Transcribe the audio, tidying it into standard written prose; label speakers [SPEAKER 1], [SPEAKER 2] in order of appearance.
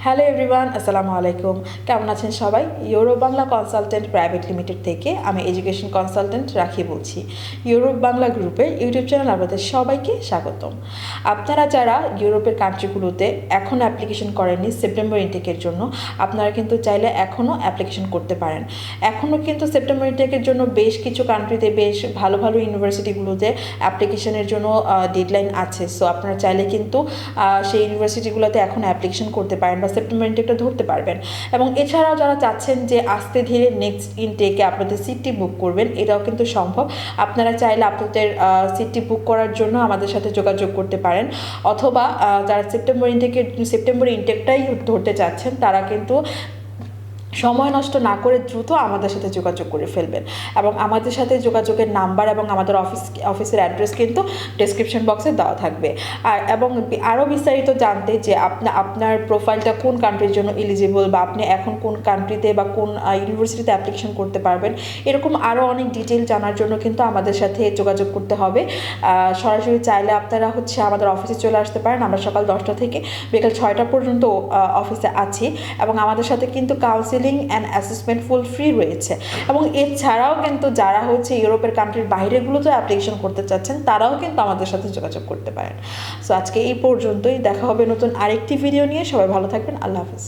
[SPEAKER 1] Hello everyone, আসসালামু আলাইকুম। কেমন আছেন সবাই? Europe Bangla consultant private limited থেকে আমি এডুকেশন কনসালটেন্ট রাখি বলছি। ইউরোপ বাংলা গ্রুপের ইউটিউব চ্যানেল আপনাদের সবাইকে স্বাগতম। আপনারা যারা ইউরোপের কান্ট্রিগুলোতে এখনও অ্যাপ্লিকেশন করেননি সেপ্টেম্বর ইনটেকের জন্য, আপনারা কিন্তু চাইলে এখনও অ্যাপ্লিকেশন করতে পারেন। এখনও কিন্তু সেপ্টেম্বর ইনটেকের জন্য বেশ কিছু কান্ট্রিতে বেশ ভালো ভালো ইউনিভার্সিটিগুলোতে অ্যাপ্লিকেশনের জন্য ডেডলাইন আছে। সো আপনারা চাইলে কিন্তু সেই ইউনিভার্সিটিগুলোতে এখন অ্যাপ্লিকেশন করতে পারেন বা সেপ্টেম্বর ইনটেকটা ধরতে পারবেন। এবং এছাড়াও যারা চাচ্ছেন যে আস্তে ধীরে নেক্সট ইনটেকে আপনাদের সিটটি বুক করবেন, এটাও কিন্তু সম্ভব। আপনারা চাইলে আপনাদের সিটটি বুক করার জন্য আমাদের সাথে যোগাযোগ করতে পারেন, অথবা যারা সেপ্টেম্বর ইনটেকটাই ধরতে চাচ্ছেন তারা কিন্তু সময় নষ্ট না করে দ্রুত আমাদের সাথে যোগাযোগ করে ফেলবেন। এবং আমাদের সাথে যোগাযোগের নাম্বার এবং আমাদের অফিসের অ্যাড্রেস কিন্তু ডেসক্রিপশন বক্সে দেওয়া থাকবে। এবং আরও বিস্তারিত জানতে যে আপনার প্রোফাইলটা কোন কান্ট্রির জন্য এলিজিবল, বা আপনি এখন কোন কান্ট্রিতে বা কোন ইউনিভার্সিটিতে অ্যাপ্লিকেশন করতে পারবেন, এরকম আরও অনেক ডিটেল জানার জন্য কিন্তু আমাদের সাথে যোগাযোগ করতে হবে। সরাসরি চাইলে আপনারা আমাদের অফিসে চলে আসতে পারেন। আমরা সকাল 10টা থেকে বিকাল 6টা পর্যন্ত অফিসে আছি, এবং আমাদের সাথে কিন্তু counselling and assessment full free রয়েছে। এবং এছাড়াও কিন্তু যারা ইউরোপের কান্ট্রির বাইরেগুলোতে অ্যাপ্লিকেশন করতে চাচ্ছেন তারাও কিন্তু আমাদের সাথে যোগাযোগ করতে পারেন। সো আজকে এই পর্যন্তই, দেখা হবে নতুন আরেকটি ভিডিও নিয়ে। সবাই ভালো থাকবেন। আল্লাহ হাফিজ।